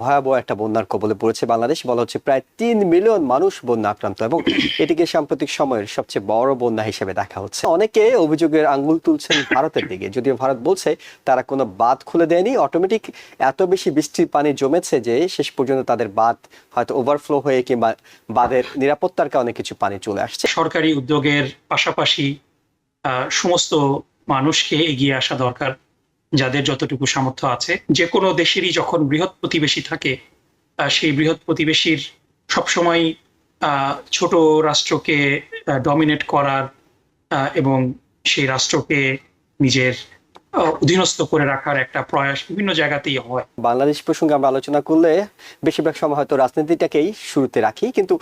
ভয়াবহ একটা বন্যার কবলে পড়েছে বাংলাদেশ। বলা হচ্ছে প্রায় 3 মিলিয়ন মানুষ বন্যা আক্রান্ত এবং এটিকে সাম্প্রতিক সময়ের সবচেয়ে বড় বন্যা হিসেবে দেখা হচ্ছে। অনেকে অভিযোগের আঙ্গুল তুলছেন ভারতের দিকে, যদিও ভারত বলছে তারা কোনো বাঁধ খুলে দেয়নি। অটোমেটিক এত বেশি বৃষ্টির পানি জমেছে যে শেষ পর্যন্ত তাদের বাঁধ হয়তো ওভারফ্লো হয়ে কিংবা বাঁধের নিরাপত্তার কারণে কিছু পানি চলে আসছে। সরকারি উদ্যোগের পাশাপাশি সমস্ত মানুষকে এগিয়ে আসা দরকার, যাদের যতটুকু সামর্থ্য আছে। যে কোনো দেশেরই যখন বৃহৎ প্রতিবেশী থাকে, সেই বৃহৎ প্রতিবেশীর সবসময় ছোট রাষ্ট্রকে ডমিনেট করার এবং সেই রাষ্ট্রকে নিজের অধীনস্থ করে রাখার একটা প্রয়াস বিভিন্ন জায়গাতেই হয়। বাংলাদেশ প্রসঙ্গে আমরা আলোচনা করলে বেশিরভাগ সময় হয়তো রাজনীতিটাকেই শুরুতে রাখি, কিন্তু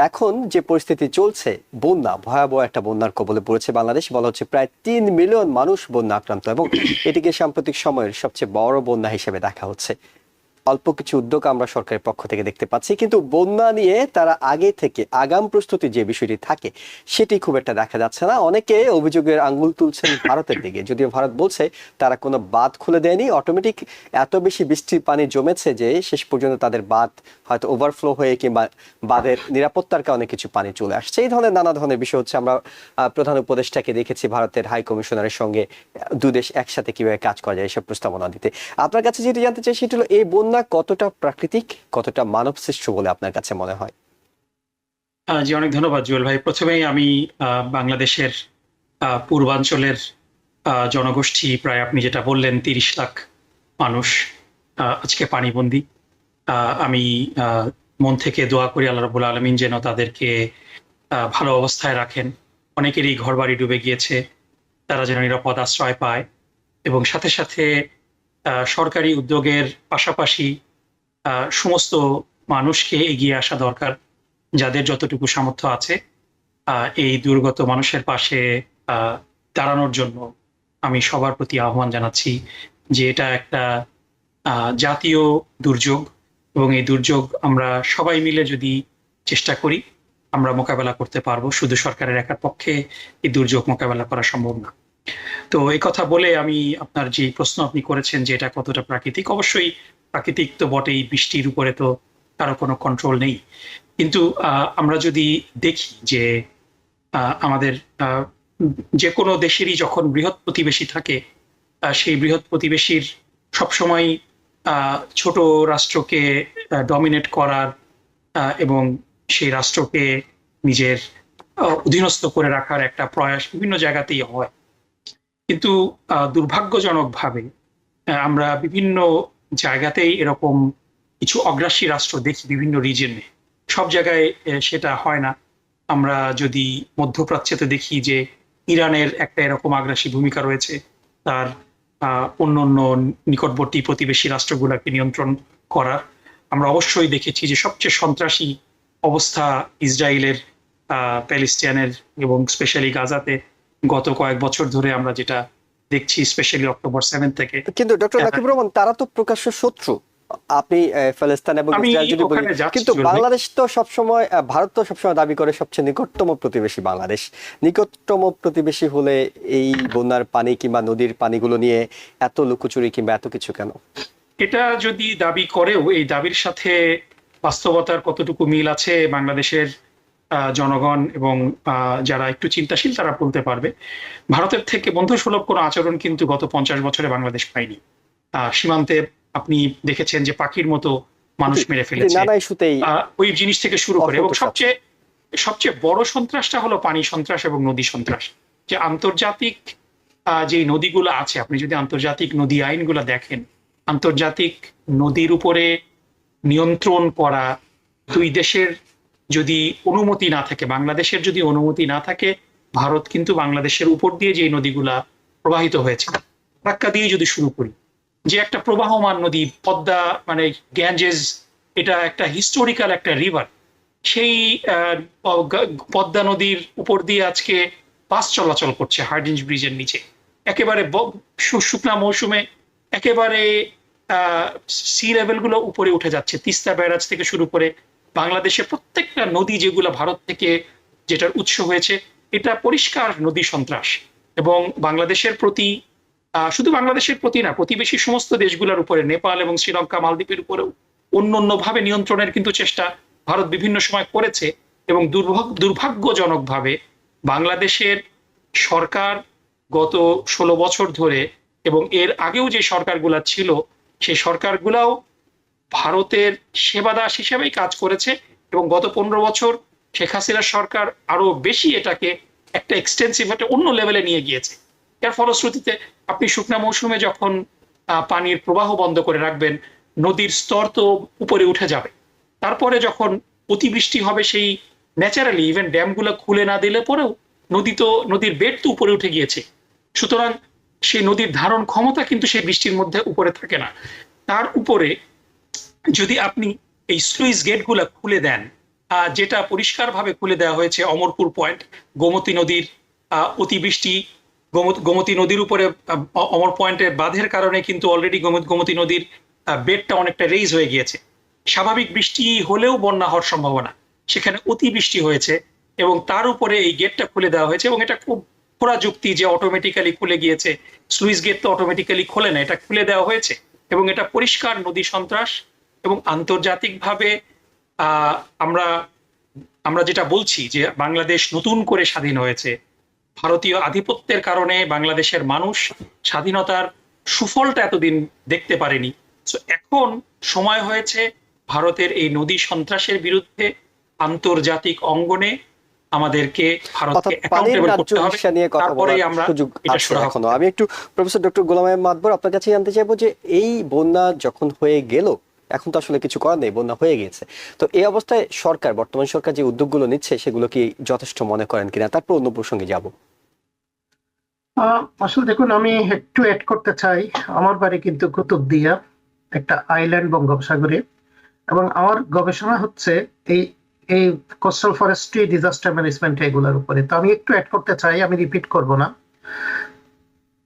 এখন যে পরিস্থিতি চলছে, বন্যা, ভয়াবহ একটা বন্যার কবলে পড়েছে বাংলাদেশ। বলা হচ্ছে প্রায় 3 মিলিয়ন মানুষ বন্যা আক্রান্ত এবং এটিকে সাম্প্রতিক সময়ের সবচেয়ে বড় বন্যা হিসেবে দেখা হচ্ছে। অল্প কিছু উদ্যোগ আমরা সরকারের পক্ষ থেকে দেখতে পাচ্ছি, কিন্তু বন্যা নিয়ে তারা আগে থেকে আগাম প্রস্তুতি যে বিষয়টি থাকে সেটি খুব একটা দেখা যাচ্ছে না। অনেকে অভিযোগের আঙ্গুল তুলছেন ভারতের দিকে, যদিও ভারত বলছে তারা কোনো বাঁধ খুলে দেয়নি। অটোমেটিক এত বেশি বৃষ্টির পানি জমেছে যে শেষ পর্যন্ত তাদের বাঁধ হয়তো ওভারফ্লো হয়ে কিংবা বাঁধের নিরাপত্তার কারণে কিছু পানি চলে আসছে। এই ধরনের নানা ধরনের বিষয় হচ্ছে। আমরা প্রধান উপদেষ্টাকে দেখেছি ভারতের হাই কমিশনারের সঙ্গে দুদেশ একসাথে কিভাবে কাজ করা যায় এসব প্রস্তাবনা দিতে। আপনার কাছে যেটি জানতে চাই সেটি হলো, এই বন্যা কতটা প্রাকৃতিক, কতটা মানব সৃষ্ট বলে আপনার কাছে মনে হয়? জি, অনেক ধন্যবাদ জুয়েল ভাই। প্রথমেই আমি বাংলাদেশের পূর্বাঞ্চলের জনগোষ্ঠী, প্রায় আপনি যেটা বললেন 30 লাখ মানুষ আজকে পানিবন্দী। আমি মন থেকে দোয়া করি আল্লাহ রাব্বুল আলামিন যেন তাদেরকে ভালো অবস্থায় রাখেন। অনেকেরই ঘরবাড়ি ডুবে গিয়েছে, তারা যেন নিরাপদ আশ্রয় পায়। এবং সাথে সাথে সরকারি উদ্যোগের পাশাপাশি সমস্ত মানুষকে এগিয়ে আসা দরকার, যাদের যতটুকু সামর্থ্য আছে এই দুর্গত মানুষের পাশে দাঁড়ানোর জন্য। আমি সবার প্রতি আহ্বান জানাচ্ছি যে এটা একটা জাতীয় দুর্যোগ, এবং এই দুর্যোগ আমরা সবাই মিলে যদি চেষ্টা করি আমরা মোকাবেলা করতে পারবো। শুধু সরকারের একার পক্ষে এই দুর্যোগ মোকাবেলা করা সম্ভব না। তো এই কথা বলে আমি আপনার যে প্রশ্ন আপনি করেছেন যে এটা কতটা প্রাকৃতিক, অবশ্যই প্রাকৃতিক তো বটেই, বৃষ্টির উপরে তো কারো কোনো কন্ট্রোল নেই। কিন্তু আমরা যদি দেখি যে আমাদের যে কোনো দেশেরই যখন বৃহৎ প্রতিবেশী থাকে, সেই বৃহৎ প্রতিবেশীর সবসময় ছোট রাষ্ট্রকে ডমিনেট করার এবং সেই রাষ্ট্রকে নিজের অধীনস্থ করে রাখার একটা প্রয়াস বিভিন্ন জায়গাতেই হয়। কিন্তু দুর্ভাগ্যজনকভাবে আমরা বিভিন্ন জায়গাতেই এরকম কিছু অগ্রাসী রাষ্ট্র দেখি বিভিন্ন রিজনে। সব জায়গায় সেটা হয় না। আমরা যদি মধ্যপ্রাচ্যতে দেখি যে ইরানের একটা এরকম আগ্রাসী ভূমিকা রয়েছে, তার অন্যান্য নিকটবর্তী প্রতিবেশী রাষ্ট্রগুলোকে নিয়ন্ত্রণ করার। আমরা অবশ্যই দেখেছি যে সবচেয়ে সন্ত্রাসী অবস্থা ইসরায়েলের, প্যালেস্টাইনের এবং স্পেশালি গাজাতে গত কয়েক বছর ধরে আমরা যেটা দেখছি, স্পেশালি অক্টোবর 7 থেকে। কিন্তু ডক্টর নাকিবুর রহমান, তারা তো প্রকাশ্য শত্রু। আপনি ফিলিস্তিন এবং ইসরায়েল যদি বলি, কিন্তু বাংলাদেশ তো সবসময়, ভারত তো সবসময় দাবি করে সবচেয়ে নিকটতম প্রতিবেশী বাংলাদেশ। নিকটতম প্রতিবেশী হলে এই বন্যার পানি কিংবা নদীর পানিগুলো নিয়ে এত লুকোচুরি কিংবা এত কিছু কেন? এটা যদি দাবি করেও এই দাবির সাথে বাস্তবতার কতটুকু মিল আছে বাংলাদেশের জনগণ এবং যারা একটু চিন্তাশীল তারা বলতে পারবে। ভারতের থেকে বন্ধুসুলভ কোনো আচরণ কিন্তু গত 50 বছরে বাংলাদেশ পায়নি। সীমান্তে আপনি দেখেছেন যে পাখির মতো মানুষ মেরে ফেলেছে ওই জিনিস থেকে শুরু করে। এবং সবচেয়ে বড় সন্ত্রাসটা হলো পানি সন্ত্রাস এবং নদী সন্ত্রাস। যে আন্তর্জাতিক যে নদীগুলো আছে, আপনি যদি আন্তর্জাতিক নদী আইনগুলো দেখেন, আন্তর্জাতিক নদীর উপরে নিয়ন্ত্রণ করা দুই দেশের যদি অনুমতি না থাকে, বাংলাদেশের যদি অনুমতি না থাকে, ভারত কিন্তু বাংলাদেশের উপর দিয়ে যে নদীগুলা প্রবাহিত হয়েছে, ধাক্কা দিয়ে যদি শুরু করি, যে একটা প্রবাহমান নদী পদ্মা, মানে গ্যাঞ্জেস, এটা একটা হিস্টোরিক্যাল একটা রিভার। সেই পদ্মা নদীর উপর দিয়ে আজকে বাস চলাচল করছে হার্ডিঞ্জ ব্রিজের নিচে, একেবারে শুকনা মৌসুমে একেবারে সি লেভেল গুলো উপরে উঠে যাচ্ছে। তিস্তা ব্যারাজ থেকে শুরু করে বাংলাদেশের প্রত্যেকটা নদী যেগুলো ভারত থেকে যেটার উৎস হয়েছে, এটা পরিষ্কার নদী সন্ত্রাস। এবং বাংলাদেশের প্রতি, শুধু বাংলাদেশের প্রতি না, প্রতিবেশী সমস্ত দেশগুলোর উপরে, নেপাল এবং শ্রীলঙ্কা, মালদ্বীপের উপরেও অন্যান্যভাবে নিয়ন্ত্রণের কিন্তু চেষ্টা ভারত বিভিন্ন সময় করেছে, এবং দুর্ভাগ্যজনকভাবে বাংলাদেশের সরকার গত 16 বছর ধরে এবং এর আগেও যে সরকারগুলা ছিল সেই সরকারগুলাও ভারতের সেবাদাস হিসেবেই কাজ করেছে, এবং গত 15 বছর শেখ হাসিনার সরকার আরো বেশি এটাকে একটা এক্সটেন্সিভ একটা অন্য লেভেলে নিয়ে গিয়েছে। এর ফলশ্রুতিতে আপনি শুকনা মৌসুমে যখন পানির প্রবাহ বন্ধ করে রাখবেন, নদীর স্তর তো উপরে উঠে যাবে। তারপরে যখন অতিবৃষ্টি হবে, সেই ন্যাচারালি ইভেন ড্যামগুলো খুলে না দিলে পরেও নদীর বেড তো উপরে উঠে গিয়েছে, সুতরাং সেই নদীর ধারণ ক্ষমতা কিন্তু সেই বৃষ্টির মধ্যে উপরে থাকে না। তার উপরে যদি আপনি এই স্লুইস গেটগুলো খুলে দেন, যেটা পরিষ্কারভাবে খুলে দেওয়া হয়েছে অমরপুর পয়েন্ট, গোমতী নদীর অতিবৃষ্টি, গোমতী নদীর উপরে অমর পয়েন্টের বাঁধের কারণে কিন্তু অলরেডি গোমতী নদীর বেডটা অনেকটা রেইজ হয়ে গিয়েছে। স্বাভাবিক বৃষ্টি হলেও বন্যা হওয়ার সম্ভাবনা, সেখানে অতিবৃষ্টি হয়েছে এবং তার উপরে এই গেটটা খুলে দেওয়া হয়েছে, এবং এটা খুব খোঁড়া যুক্তি যে অটোমেটিক্যালি খুলে গিয়েছে। স্লুইস গেট তো অটোমেটিক্যালি খোলে না, এটা খুলে দেওয়া হয়েছে, এবং এটা পরিষ্কার নদী সন্ত্রাস। এবং আন্তর্জাতিকভাবে আমরা আমরা যেটা বলছি যে বাংলাদেশ নতুন করে স্বাধীন হয়েছে, ভারতীয় আধিপত্যের কারণে বাংলাদেশের মানুষ স্বাধীনতার সুফলটা এতদিন দেখতে পারেনি। তো এখন সময় হয়েছে ভারতের এই নদী সন্ত্রাসের বিরুদ্ধে আন্তর্জাতিক অঙ্গনে আমাদেরকে ভারতকে অ্যাকাউন্টেবল করতে হবে, তারপরেই আমরা এটা সুরাহা করতে পারবো। আমি একটু প্রফেসর ডক্টর গোলাম মাতবর আপনার কাছে জানতে চাইবো যে এই বন্যা যখন হয়ে গেল, এখন তো আসলে কিছু করার নেই, বন্যা হয়ে গিয়েছে, তো এই অবস্থায় বর্তমান সরকার যে উদ্যোগগুলো নিচ্ছে সেগুলো কি যথেষ্ট মনে করেন কিনা? তারপর অন্য প্রসঙ্গে যাব। আসলে দেখুন, আমি একটু অ্যাড করতে চাই। আমার বাড়ি কিন্তু কুতুবদিয়া, একটা আইল্যান্ড বঙ্গোপসাগরে, এবং আমার গবেষণা হচ্ছে এই এই কোস্টাল ফরেস্ট্রি, ডিজাস্টার ম্যানেজমেন্ট, এগুলোর উপরে। তো আমি একটু অ্যাড করতে চাই, আমি রিপিট করব না।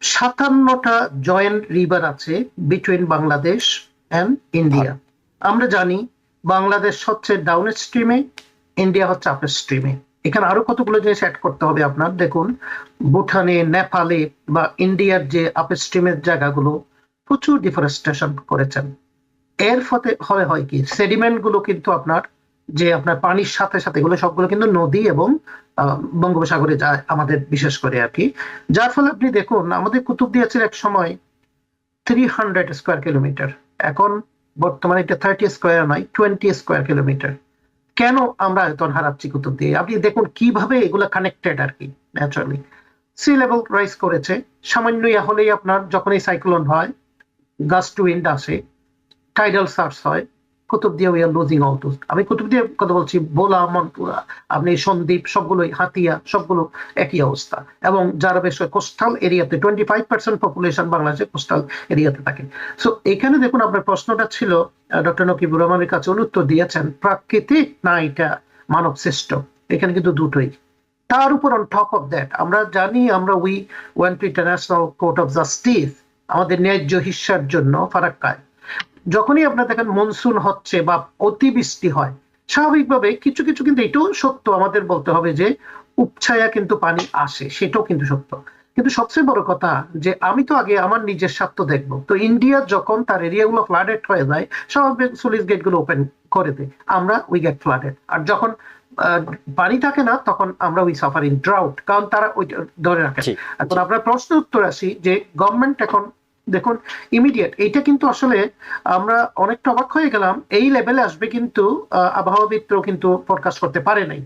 57টা জয়েন্ট রিভার আছে বিটুইন বাংলাদেশ অ্যান্ড ইন্ডিয়া। আমরা জানি বাংলাদেশ হচ্ছে ডাউন স্ট্রিমে, ইন্ডিয়া হচ্ছে আপ স্ট্রিমে। এখানে আরো কতগুলো জিনিস অ্যাড করতে হবে আপনার। দেখুন, ভুটানে, নেপালে বা ইন্ডিয়ার যে আপ স্ট্রিমের জায়গাগুলো প্রচুর ডিফরেস্টেশন করেছেন। এর ফলে হয় কি, সেডিমেন্ট গুলো কিন্তু আপনার পানির সাথে সাথে এগুলো সবগুলো কিন্তু নদী এবং বঙ্গোপসাগরে যায় আমাদের, বিশেষ করে আর কি। যার ফলে আপনি দেখুন, আমাদের কুতুবদিয়া ছিল এক সময় 300 স্কোয়ার কিলোমিটার, এখন বর্তমানে এটা 30 স্কোয়ার নয়, 20 স্কোয়ার কিলোমিটার। কেন আমরা আয়তন হারাচ্ছি কুতুবদিয়া? আপনি দেখুন কিভাবে এগুলো কানেক্টেড আর কি। ন্যাচারালি সি লেভেল রাইজ করেছে, সামান্য হলেই আপনার যখন এই সাইক্লোন হয়, গাস্ট উইন্ড আসে, টাইডাল সার্চ হয়, Kutubdia we are losing all those. আমি কুতুবদিয়া কথা বলছি, ভোলা, মনপুরা, আপনি সন্দ্বীপ, সবগুলোই, হাতিয়া, সবগুলো একই অবস্থা। এবং যারা বেশ কোস্টাল এরিয়াতে, 25% পপুলেশন বাংলাদেশে কোস্টাল এরিয়াতে থাকে। সো এখানে দেখুন, আপনার প্রশ্নটা ছিল ডক্টর নকিবুর রহমানের কাছে, উত্তর দিয়েছেন প্রাকৃতিক না এটা মানব সৃষ্ট। এখানে কিন্তু দুটোই। তার উপর অন টপ অফ দ্যাট আমরা জানি, আমরা we went to international court of justice আমাদের ন্যায্য হিস্যার জন্য ফারাক্কায়। যখনই আপনার দেখেন মনসুন হচ্ছে বা অতিবৃষ্টি হয়, স্বাভাবিকভাবে কিছু কিছু, কিন্তু এটাও সত্য আমাদের বলতে হবে যে উপছায়া কিন্তু পানি আসে, সেটাও কিন্তু সত্য। কিন্তু সবচেয়ে বড় কথা যে আমি তো আগে আমার নিজের স্বার্থ দেখবো। তো ইন্ডিয়া যখন তার এরিয়াগুলো ফ্লাডেড হয়ে যায়, স্বাভাবিক স্লুইস গেট গুলো ওপেন করে দেয়, আমরা উই গেট ফ্লাডেড। আর যখন পানি থাকে না, তখন আমরা উই সাফার ইন ড্রাউট, কারণ তারা ওইটা ধরে রাখে। এখন আপনার প্রশ্ন উত্তর আসি যে গভর্নমেন্ট এখন দেখুন ইমিডিয়েট, এইটা কিন্তু আসলে আমরা অনেকটা অবাক হয়ে গেলাম, এই লেভেলে আসবে কিন্তু আবহাওয়াবিদরাও কিন্তু ফোরকাস্ট করতে পারে নাই।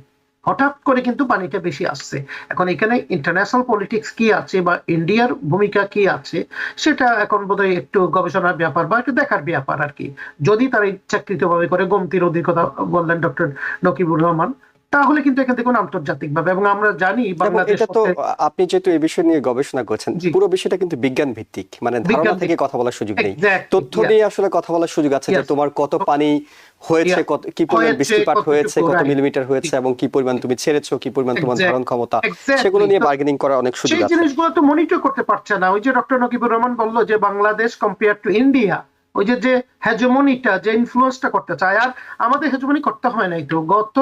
হঠাৎ করে কিন্তু পানিটা বেশি আসছে। এখন এখানে ইন্টারন্যাশনাল পলিটিক্স কি আছে বা ইন্ডিয়ার ভূমিকা কি আছে, সেটা এখন বোধহয় একটু গবেষণার ব্যাপার বা একটু দেখার ব্যাপার আর কি। যদি তারা ইচ্ছাকৃতভাবে করে, গোমতী নদীর কথা বললেন ডক্টর নকিবুর রহমান, তাহলে কিন্তু এখান থেকে আন্তর্জাতিক ভাবে, এবং আমরা জানি বাংলাদেশ, এটা তো আপনি যেহেতু এই বিষয় নিয়ে গবেষণা করছেন, পুরো বিষয়টা কিন্তু বিজ্ঞান ভিত্তিক, মানে ধারণা থেকে কথা বলার সুযোগ নেই, তথ্য দিয়ে আসলে কথা বলার সুযোগ আছে যে তোমার কত পানি হয়েছে, কত কি পরিমাণ বৃষ্টিপাত হয়েছে, কত মিলিমিটার হয়েছে, এবং কি পরিমাণ তুমি ছেড়েছো, কি পরিমাণ তোমার ধারণ ক্ষমতা, সেগুলো নিয়ে বার্গেনিং করার অনেক সুযোগ আছে। সেই জিনিসগুলো তো মনিটর করতে পারছে না। ওই যে ডক্টর নকিবুর রহমান বললো যে বাংলাদেশ কম্পেয়ার টু ইন্ডিয়া, ওই যে হেজমনিটা, যে ইনফ্লুয়েন্সটা করতে চায়, আর আমাদের হেজমনি করতে হয় নাই। তো গত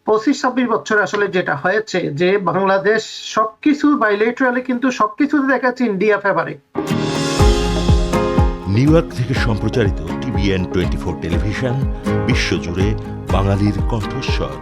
25-26 বছর আসলে যেটা হয়েছে যে বাংলাদেশ সবকিছু বাইলেটারালি কিন্তু সবকিছুতে দেখাচ্ছে ইন্ডিয়া ফেভারে। নিউ ইয়র্ক থেকে সম্প্রচারিত TVN 24 টেলিভিশন বিশ্বজুড়ে বাঙালির কণ্ঠস্বর।